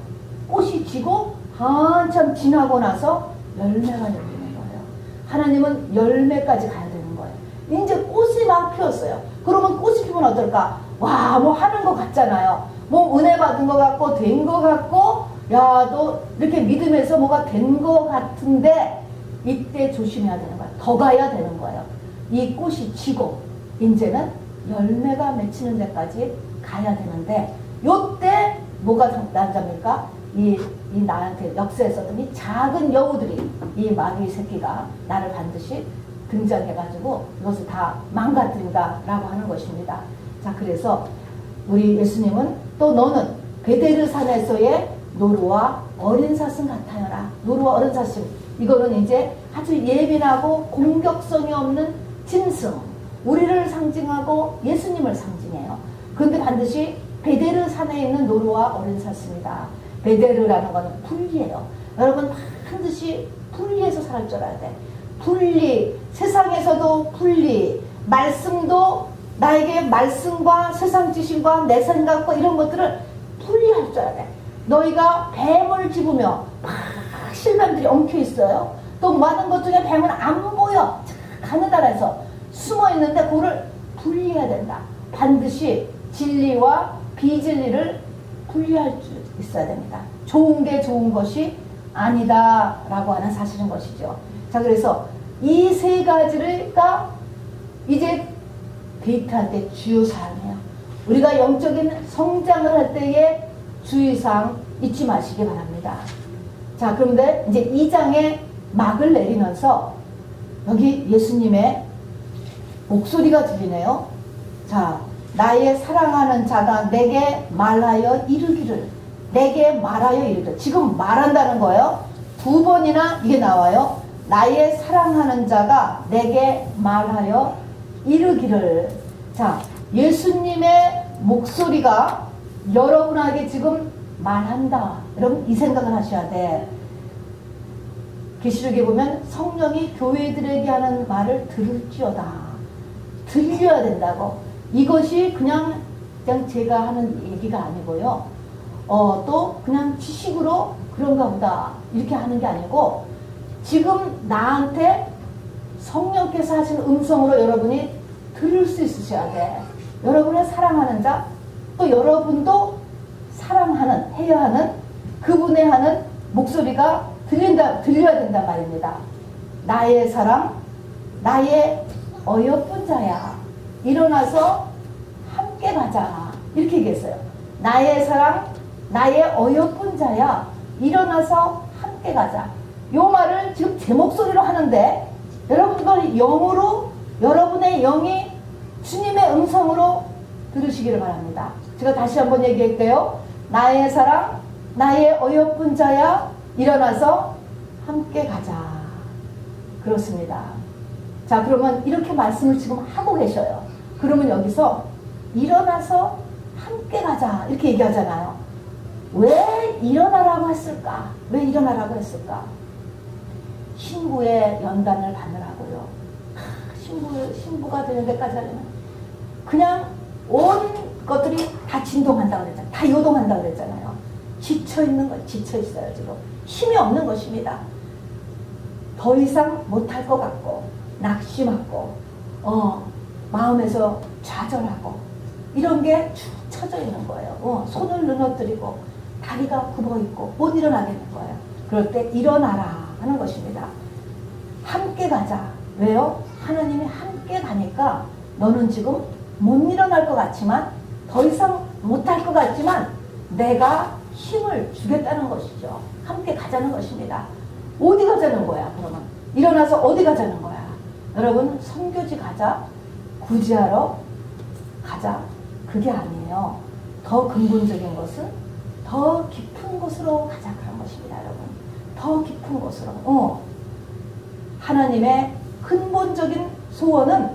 꽃이 지고 한참 지나고 나서 열매가 열리는 거예요. 하나님은 열매까지 가야 되는 거예요. 이제 꽃이 막 피었어요. 그러면 꽃이 피면 어떨까? 와, 뭐 하는 것 같잖아요. 뭐 은혜 받은 것 같고 된 것 같고 야, 너 이렇게 믿음에서 뭐가 된 것 같은데 이때 조심해야 되는 거야. 더 가야 되는 거예요. 이 꽃이 지고 이제는 열매가 맺히는 데까지 가야 되는데 요때 뭐가 난잡니까? 이 나한테 역사에 있었던 이 작은 여우들이 이 마귀 새끼가 나를 반드시 등장해가지고 이것을 다 망가뜨린다라고 하는 것입니다. 자, 그래서 우리 예수님은 또 너는 베데르 산에서의 노루와 어린 사슴 같아요라. 노루와 어린 사슴. 이거는 이제 아주 예민하고 공격성이 없는 짐승. 우리를 상징하고 예수님을 상징해요. 그런데 반드시 베데르 산에 있는 노루와 어린 사슴이다. 베데르라는 건 분리예요. 여러분 반드시 분리해서 살 줄 알아야 돼. 분리. 세상에서도 분리. 말씀도 나에게 말씀과 세상 지식과 내 생각과 이런 것들을 분리할 줄 알아야 돼. 너희가 뱀을 집으며 막 실뱀들이 엉켜 있어요. 또 많은 것 중에 뱀은 안 보여. 하늘나라에서 숨어 있는데 그거를 분리해야 된다. 반드시 진리와 비진리를 분리할 수 있어야 됩니다. 좋은 게 좋은 것이 아니다라고 하는 사실인 것이죠. 자, 그래서 이 세 가지가 이제 데이트할 때 주요사항이에요. 우리가 영적인 성장을 할 때의 주의사항 잊지 마시기 바랍니다. 자, 그런데 이제 2장에 막을 내리면서 여기 예수님의 목소리가 들리네요. 자, 나의 사랑하는 자가 내게 말하여 이르기를. 내게 말하여 이르기를. 지금 말한다는 거예요. 2번이나 이게 나와요. 나의 사랑하는 자가 내게 말하여 이르기를. 자, 예수님의 목소리가 여러분에게 지금 말한다. 여러분 이 생각을 하셔야 돼. 계시록에 보면 성령이 교회들에게 하는 말을 들을지어다. 들려야 된다고. 이것이 그냥 제가 하는 얘기가 아니고요. 또 그냥 지식으로 그런가 보다 이렇게 하는 게 아니고 지금 나한테 성령께서 하신 음성으로 여러분이 들을 수 있으셔야 돼. 여러분을 사랑하는 자, 또 여러분도 사랑하는, 해야 하는 그분의 하는 목소리가 들려야 된단 말입니다. 나의 사랑, 나의 어여쁜 자야. 일어나서 함께 가자. 이렇게 얘기했어요. 나의 사랑, 나의 어여쁜 자야. 일어나서 함께 가자. 요 말을 지금 제 목소리로 하는데 여러분들 영으로 여러분의 영이 주님의 음성으로 들으시기를 바랍니다. 제가 다시 한번 얘기할게요. 나의 사랑, 나의 어여쁜 자야, 일어나서 함께 가자. 그렇습니다. 자, 그러면 이렇게 말씀을 지금 하고 계셔요. 그러면 여기서 일어나서 함께 가자 이렇게 얘기하잖아요. 왜 일어나라고 했을까? 왜 일어나라고 했을까? 신부의 연단을 받느라고요. 신부가 되는 데까지 하려면 그냥 온 것들이 다 진동한다고 그랬잖아요. 다 요동한다고 그랬잖아요. 지쳐있는 거, 지쳐있어요, 지금. 힘이 없는 것입니다. 더 이상 못할 것 같고, 낙심하고, 마음에서 좌절하고, 이런 게 축 처져 있는 거예요. 손을 늘어뜨리고, 다리가 굽어있고, 못 일어나겠는 거예요. 그럴 때 일어나라 하는 것입니다. 함께 가자. 왜요? 하나님이 함께 가니까 너는 지금 못 일어날 것 같지만, 더 이상 못할 것 같지만, 내가 힘을 주겠다는 것이죠. 함께 가자는 것입니다. 어디 가자는 거야, 그러면? 일어나서 어디 가자는 거야? 여러분, 선교지 가자, 구제하러 가자. 그게 아니에요. 더 근본적인 것은 더 깊은 곳으로 가자, 그런 것입니다, 여러분. 더 깊은 곳으로. 하나님의 근본적인 소원은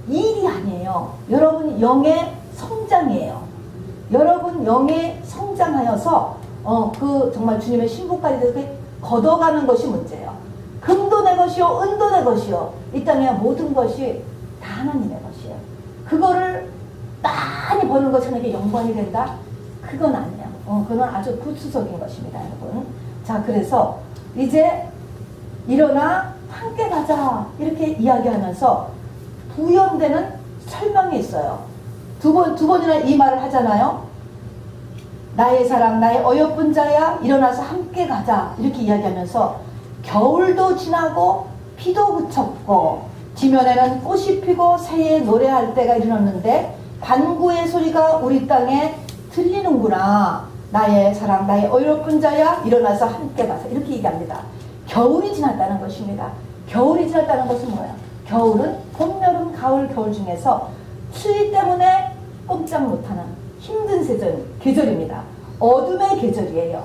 일이 아니에요. 여러분 영의 성장이에요. 여러분 영의 성장하여서 정말 주님의 신부까지 돼서 걷어가는 것이 문제예요. 금도 내 것이요 은도 내 것이요 이 땅의 모든 것이 다 하나님의 것이에요. 그거를 많이 버는 것이 하나님께 영광이 된다? 그건 아니에요. 그건 아주 부수적인 것입니다, 여러분. 자, 그래서 이제 일어나 함께 가자 이렇게 이야기하면서 부연되는 설명이 있어요. 두 번이나 이 말을 하잖아요. 나의 사랑, 나의 어여쁜 자야, 일어나서 함께 가자 이렇게 이야기하면서 겨울도 지나고 비도 그쳤고 지면에는 꽃이 피고 새에 노래할 때가 이르렀는데 반구의 소리가 우리 땅에 들리는구나. 나의 사랑, 나의 어여쁜 자야, 일어나서 함께 가자 이렇게 얘기합니다. 겨울이 지났다는 것입니다. 겨울이 지났다는 것은 뭐예요? 겨울은 봄, 여름, 가을, 겨울 중에서 추위 때문에 꼼짝 못하는 힘든 계절입니다. 어둠의 계절이에요.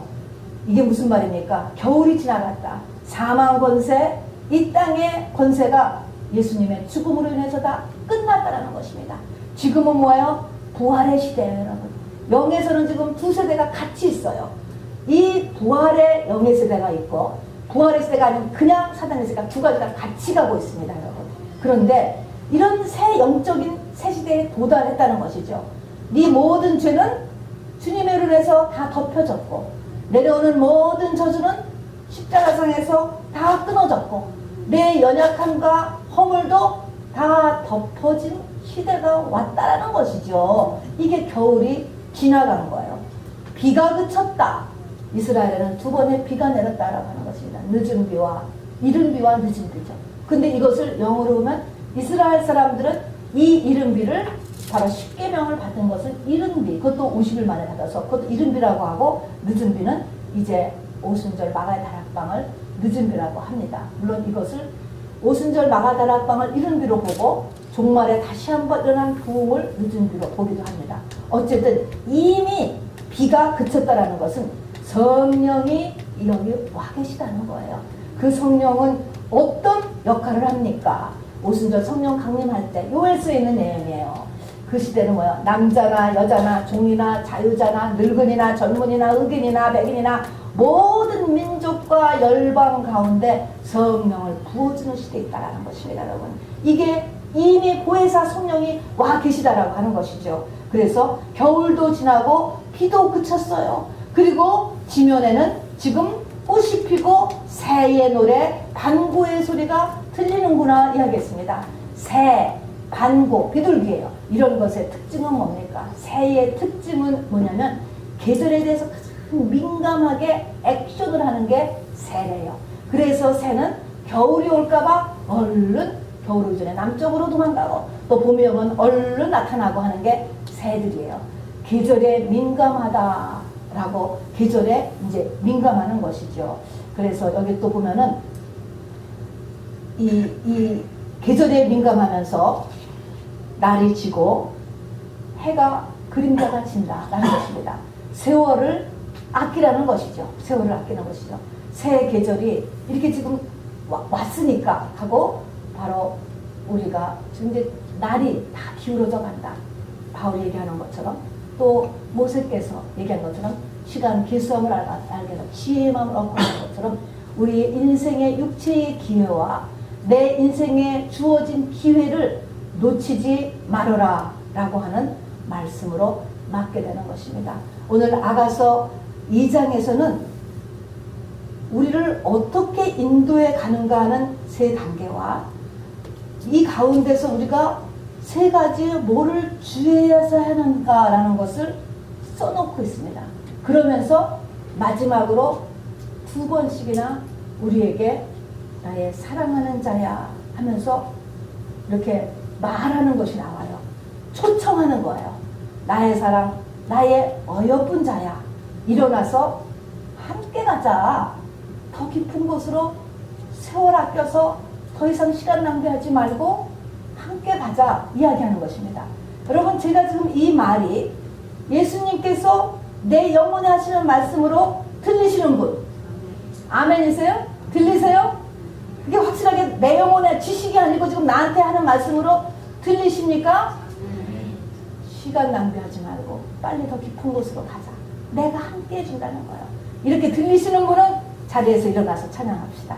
이게 무슨 말입니까? 겨울이 지나갔다. 사망 권세, 이 땅의 권세가 예수님의 죽음으로 인해서 다 끝났다는 것입니다. 지금은 뭐예요? 부활의 시대예요, 여러분. 영에서는 지금 두 세대가 같이 있어요. 이 부활의 영의 세대가 있고 부활의 시대가 아니면 그냥 사단의 세대가 두 가지가 같이 가고 있습니다, 여러분. 그런데 이런 새 영적인 새 시대에 도달했다는 것이죠. 네 모든 죄는 주님의 은혜로 해서 다 덮여졌고 내려오는 모든 저주는 십자가상에서 다 끊어졌고 내 연약함과 허물도 다 덮어진 시대가 왔다라는 것이죠. 이게 겨울이 지나간 거예요. 비가 그쳤다. 이스라엘에는 두 번의 비가 내렸다라고 하는 것입니다. 늦은 비와 이른 비와 늦은 비죠. 근데 이것을 영어로 보면 이스라엘 사람들은 이 이른 비를 바로 십계명을 받은 것을 이른 비, 그것도 50일 만에 받아서 그것도 이른 비라고 하고 늦은 비는 이제 오순절 마가의 다락방을 늦은 비라고 합니다. 물론 이것을 오순절 마가 다락방을 이른 비로 보고 종말에 다시 한번 일어난 부흥을 늦은 비로 보기도 합니다. 어쨌든 이미 비가 그쳤다라는 것은 성령이 여기 와 계시다는 거예요. 그 성령은 어떤 역할을 합니까? 오순절 성령 강림할 때 요엘서에 있는 내용이에요. 그 시대는 뭐야? 남자나 여자나 종이나 자유자나 늙은이나 젊은이나 흑인이나 백인이나 모든 민족과 열방 가운데 성령을 부어주는 시대에 있다라는 것입니다, 여러분. 이게 이미 보혜사 성령이 와 계시다라고 하는 것이죠. 그래서 겨울도 지나고 비도 그쳤어요. 그리고 지면에는 지금 꽃이 피고 새의 노래, 반구의 소리가 들리는구나 이야기했습니다. 새, 반구, 비둘기예요. 이런 것의 특징은 뭡니까? 새의 특징은 뭐냐면 계절에 대해서 가장 민감하게 액션을 하는 게 새래요. 그래서 새는 겨울이 올까봐 얼른 겨울 오기 전에 남쪽으로 도망가고 또 봄이 오면 얼른 나타나고 하는 게 새들이에요. 계절에 민감하다라고 계절에 이제 민감하는 것이죠. 그래서 여기 또 보면은 이 계절에 민감하면서 날이 지고 해가 그림자가 진다라는 것입니다. 세월을 아끼라는 것이죠. 세월을 아끼는 것이죠. 새 계절이 이렇게 지금 왔으니까 하고 바로 우리가 지금 이제 날이 다 기울어져 간다. 바울이 얘기하는 것처럼 또 모세께서 얘기한 것처럼 시간 기수함을 알게 해서 지혜의 마음을 얻고 있는 것처럼 우리의 인생의 육체의 기회와 내 인생에 주어진 기회를 놓치지 말아라 라고 하는 말씀으로 맞게 되는 것입니다. 오늘 아가서 2장에서는 우리를 어떻게 인도해 가는가 하는 세 단계와 이 가운데서 우리가 세 가지 뭐를 주의해서 하는가라는 것을 써놓고 있습니다. 그러면서 마지막으로 2번씩이나 우리에게 나의 사랑하는 자야 하면서 이렇게 말하는 것이 나와요. 초청하는 거예요. 나의 사랑, 나의 어여쁜 자야. 일어나서 함께 가자. 더 깊은 곳으로 세월 아껴서 더 이상 시간 낭비하지 말고 함께 가자 이야기하는 것입니다. 여러분, 제가 지금 이 말이 예수님께서 내 영혼에 하시는 말씀으로 들리시는 분 아멘이세요? 들리세요? 그게 확실하게 내 영혼의 지식이 아니고 지금 나한테 하는 말씀으로 들리십니까? 시간 낭비하지 말고 빨리 더 깊은 곳으로 가자. 내가 함께 해준다는 거예요. 이렇게 들리시는 분은 자리에서 일어나서 찬양합시다.